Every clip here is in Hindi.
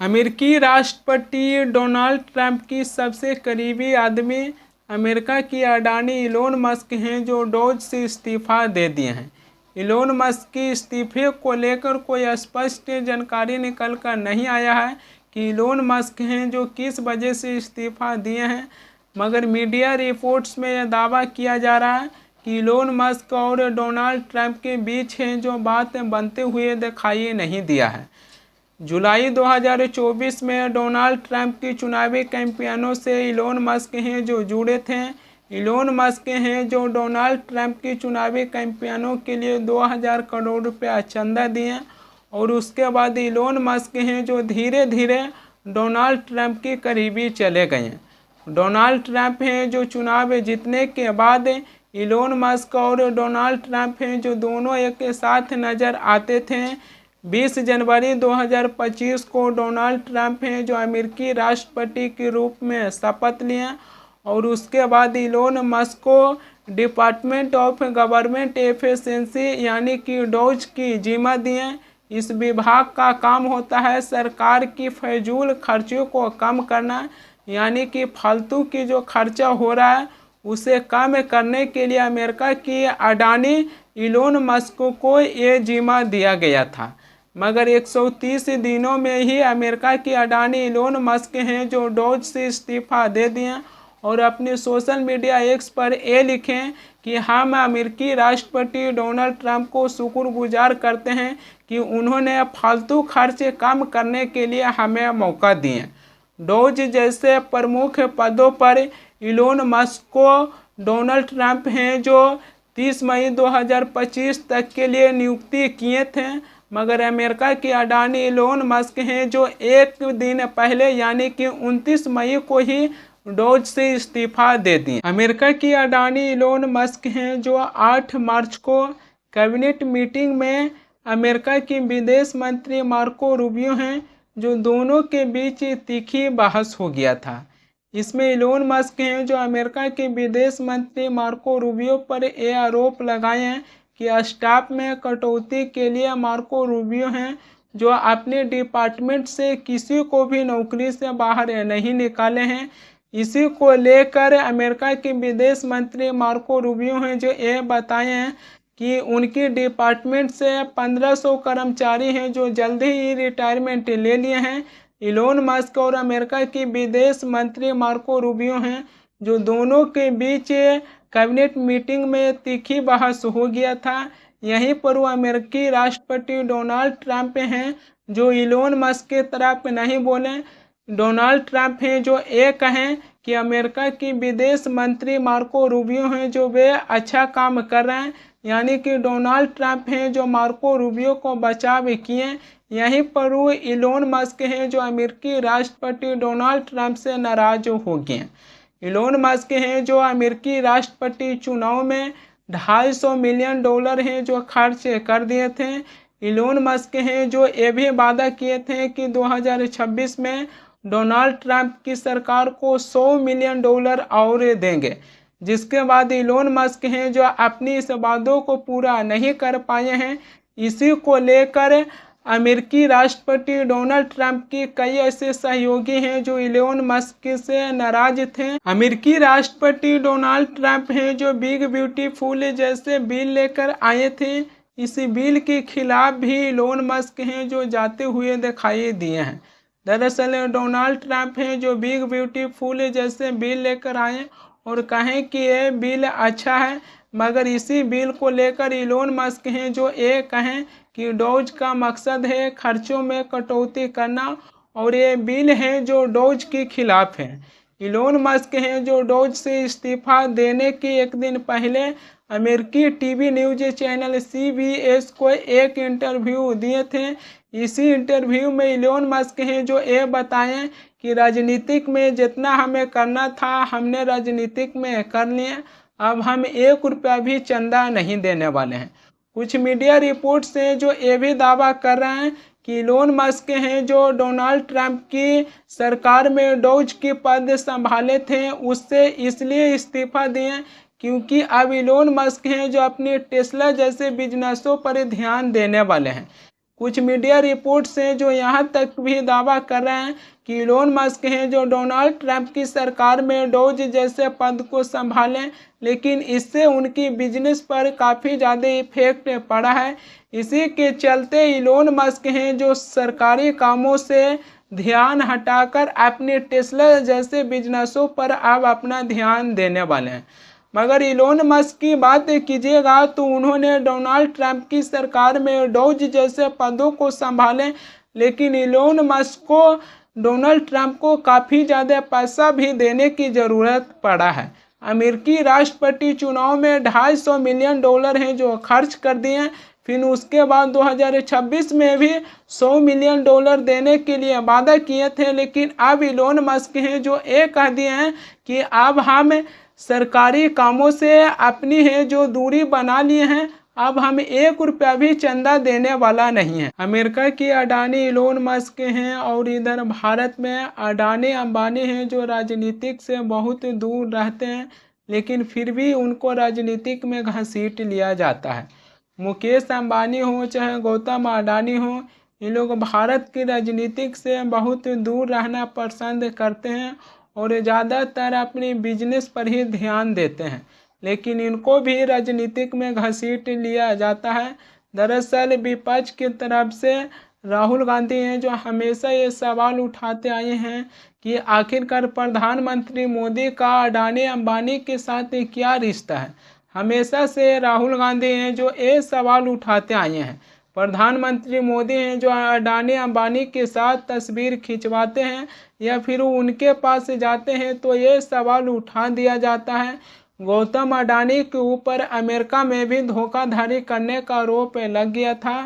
अमेरिकी राष्ट्रपति डोनाल्ड ट्रंप की सबसे करीबी आदमी अमेरिका की अडानी इलोन मस्क हैं, जो डोज से इस्तीफा दे दिए हैं। इलोन मस्क के इस्तीफे को लेकर कोई स्पष्ट जानकारी निकल कर नहीं आया है कि इलोन मस्क हैं जो किस वजह से इस्तीफा दिए हैं, मगर मीडिया रिपोर्ट्स में यह दावा किया जा रहा है कि इलोन मस्क और डोनाल्ड ट्रंप के बीच हैं जो बात बनते हुए दिखाई नहीं दिया है। जुलाई 2024 में डोनाल्ड ट्रंप की चुनावी कैंपेनों से इलोन मस्क हैं जो जुड़े थे। इलोन मस्क हैं जो डोनाल्ड ट्रंप की चुनावी कैंपेनों के लिए 2000 करोड़ रुपया चंदा दिए और उसके बाद इलोन मस्क हैं जो धीरे धीरे डोनाल्ड ट्रंप के करीबी चले गए। डोनाल्ड ट्रंप हैं जो चुनाव जीतने के बाद इलोन मस्क और डोनाल्ड ट्रंप हैं जो दोनों एक साथ नज़र आते थे। 20 जनवरी 2025 को डोनाल्ड ट्रंप हैं जो अमेरिकी राष्ट्रपति के रूप में शपथ लिए और उसके बाद इलोन मस्क को डिपार्टमेंट ऑफ गवर्नमेंट एफिशिएंसी यानी कि डोज की जिम्मा दिए। इस विभाग का काम होता है सरकार की फजूल खर्चों को कम करना, यानी कि फालतू की जो खर्चा हो रहा है उसे कम करने के लिए अमेरिका की अडानी इलोन मस्क को ये जिम्मा दिया गया था। मगर 130 दिनों में ही अमेरिका की अडानी इलोन मस्क हैं जो डोज से इस्तीफा दे दिए और अपने सोशल मीडिया एक्स पर ये लिखें कि हम अमेरिकी राष्ट्रपति डोनाल्ड ट्रंप को शुक्रगुजार करते हैं कि उन्होंने फालतू खर्च कम करने के लिए हमें मौका दिए। डोज जैसे प्रमुख पदों पर इलोन मस्क को डोनाल्ड ट्रंप हैं जो 30 मई 2025 तक के लिए नियुक्ति किए थे, मगर अमेरिका की अडानी इलोन मस्क हैं जो एक दिन पहले यानी कि 29 मई को ही डोज से इस्तीफा दे दी। अमेरिका की अडानी इलोन मस्क हैं जो 8 मार्च को कैबिनेट मीटिंग में अमेरिका की विदेश मंत्री मार्को रूबियो हैं जो दोनों के बीच तीखी बहस हो गया था। इसमें इलोन मस्क हैं जो अमेरिका के विदेश मंत्री मार्को रूबियो पर यह आरोप लगाए हैं कि स्टाफ में कटौती के लिए मार्को रूबियो हैं जो अपने डिपार्टमेंट से किसी को भी नौकरी से बाहर नहीं निकाले हैं। इसी को लेकर अमेरिका के विदेश मंत्री मार्को रूबियो हैं जो ये बताए हैं कि उनकी डिपार्टमेंट से 1500 कर्मचारी हैं जो जल्द ही रिटायरमेंट ले लिए हैं। इलोन मस्क और अमेरिका की विदेश मंत्री मार्को रूबियो हैं जो दोनों के बीच कैबिनेट मीटिंग में तीखी बहस हो गया था। यहीं पर वो अमेरिकी राष्ट्रपति डोनाल्ड ट्रंप हैं जो इलोन मस्क के तरफ नहीं बोले। डोनाल्ड ट्रंप हैं जो ये कहें कि अमेरिका की विदेश मंत्री मार्को रूबियो हैं जो वे अच्छा काम कर रहे हैं, यानी कि डोनाल्ड ट्रंप हैं जो मार्को रूबियो को बचाव किए। यहीं पर वो इलोन मस्क हैं जो अमेरिकी राष्ट्रपति डोनाल्ड ट्रंप से नाराज हो गए। इलोन मस्क हैं जो अमेरिकी राष्ट्रपति चुनाव में $250 मिलियन हैं जो खर्च कर दिए थे। इलोन मस्क हैं जो ये भी वादा किए थे कि 2026 में डोनाल्ड ट्रंप की सरकार को $100 मिलियन और देंगे, जिसके बाद इलोन मस्क हैं जो अपनी इस वादों को पूरा नहीं कर पाए हैं। इसी को लेकर अमेरिकी राष्ट्रपति डोनाल्ड ट्रंप की कई ऐसे सहयोगी हैं जो इलोन मस्क से नाराज थे। अमेरिकी राष्ट्रपति डोनाल्ड ट्रंप हैं जो बिग ब्यूटीफुल जैसे बिल लेकर आए थे। इस बिल के खिलाफ भी इलोन मस्क हैं जो जाते हुए दिखाई दिए हैं। दरअसल डोनाल्ड ट्रंप हैं जो बिग ब्यूटीफुल जैसे बिल लेकर आए और कहें कि ये बिल अच्छा है, मगर इसी बिल को लेकर इलोन मस्क हैं जो ये कहें कि डोज का मकसद है खर्चों में कटौती करना और ये बिल है जो डोज के खिलाफ है। इलोन मस्क हैं जो डोज से इस्तीफा देने के एक दिन पहले अमेरिकी टीवी न्यूज चैनल CBS को एक इंटरव्यू दिए थे। इसी इंटरव्यू में इलोन मस्क हैं जो ये बताएं कि राजनीतिक में जितना हमें करना था हमने राजनीतिक में कर लिया, अब हम 1 रुपया भी चंदा नहीं देने वाले हैं। कुछ मीडिया रिपोर्ट से जो ये भी दावा कर रहे हैं कि इलोन मस्क हैं जो डोनाल्ड ट्रंप की सरकार में डोज के पद संभाले थे उससे इसलिए इस्तीफा दिए क्योंकि अब इलोन मस्क हैं जो अपनी टेस्ला जैसे बिजनेसों पर ध्यान देने वाले हैं। कुछ मीडिया रिपोर्ट्स हैं जो यहाँ तक भी दावा कर रहे हैं कि इलोन मस्क हैं जो डोनाल्ड ट्रंप की सरकार में डोज जैसे पद को संभालें, लेकिन इससे उनकी बिजनेस पर काफ़ी ज़्यादा इफेक्ट पड़ा है। इसी के चलते इलोन मस्क हैं जो सरकारी कामों से ध्यान हटाकर अपने टेस्ला जैसे बिजनेसों पर अब अपना ध्यान देने वाले हैं। मगर इलोन मस्क की बात कीजिएगा तो उन्होंने डोनाल्ड ट्रंप की सरकार में डोज जैसे पदों को संभाले, लेकिन इलोन मस्क को डोनाल्ड ट्रंप को काफ़ी ज़्यादा पैसा भी देने की ज़रूरत पड़ा है। अमेरिकी राष्ट्रपति चुनाव में $250 मिलियन हैं जो खर्च कर दिए हैं। फिर उसके बाद 2026 में भी $100 मिलियन देने के लिए वादा किए थे, लेकिन अब इलोन मस्क हैं जो ये कह दिए हैं कि अब हम सरकारी कामों से अपनी है जो दूरी बना लिए हैं, अब हम $1 भी चंदा देने वाला नहीं है। अमेरिका की अडानी इलोन मस्क हैं और इधर भारत में अडानी अंबानी हैं जो राजनीतिक से बहुत दूर रहते हैं, लेकिन फिर भी उनको राजनीतिक में घसीट लिया जाता है। मुकेश अंबानी हो चाहे गौतम अडानी हो, ये लोग भारत की राजनीतिक से बहुत दूर रहना पसंद करते हैं और ज़्यादातर अपनी बिजनेस पर ही ध्यान देते हैं, लेकिन इनको भी राजनीतिक में घसीट लिया जाता है। दरअसल विपक्ष की तरफ से राहुल गांधी हैं जो हमेशा ये सवाल उठाते आए हैं कि आखिरकार प्रधानमंत्री मोदी का अडानी अंबानी के साथ क्या रिश्ता है। हमेशा से राहुल गांधी हैं जो ये सवाल उठाते आए हैं। प्रधानमंत्री मोदी हैं जो अडानी अंबानी के साथ तस्वीर खिंचवाते हैं या फिर उनके पास जाते हैं तो ये सवाल उठा दिया जाता है। गौतम अडानी के ऊपर अमेरिका में भी धोखाधड़ी करने का आरोप लग गया था।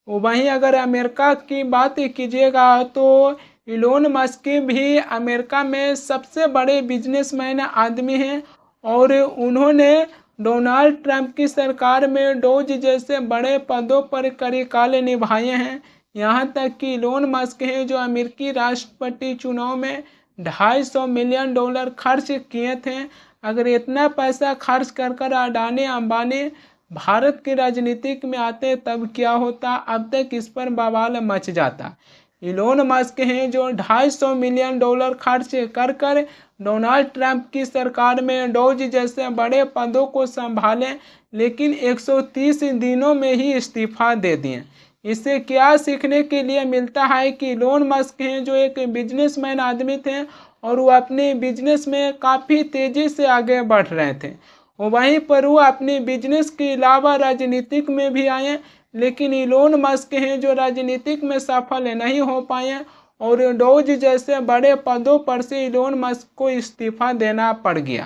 वहीं अगर अमेरिका की बात कीजिएगा तो इलोन मस्क भी अमेरिका में सबसे बड़े बिजनेसमैन आदमी हैं और उन्होंने डोनाल्ड ट्रंप की सरकार में डोज जैसे बड़े पदों पर कार्यकाल निभाए हैं। यहाँ तक कि इलोन मस्क हैं जो अमेरिकी राष्ट्रपति चुनाव में $250 मिलियन खर्च किए थे। अगर इतना पैसा खर्च कर अडानी अंबानी भारत की राजनीतिक में आते तब क्या होता, अब तक इस पर बवाल मच जाता। इलोन मस्क हैं जो $250 मिलियन खर्च कर डोनाल्ड ट्रंप की सरकार में डोज जैसे बड़े पदों को संभालें, लेकिन 130 दिनों में ही इस्तीफा दे दिए। इससे क्या सीखने के लिए मिलता है कि इलोन मस्क हैं जो एक बिजनेसमैन आदमी थे और वो अपने बिजनेस में काफ़ी तेज़ी से आगे बढ़ रहे थे। वहीं पर वो अपनी बिजनेस के अलावा राजनीतिक में भी आए, लेकिन इलोन मस्क हैं जो राजनीतिक में सफल नहीं हो पाए और डोज जैसे बड़े पदों पर से इलोन मस्क को इस्तीफा देना पड़ गया।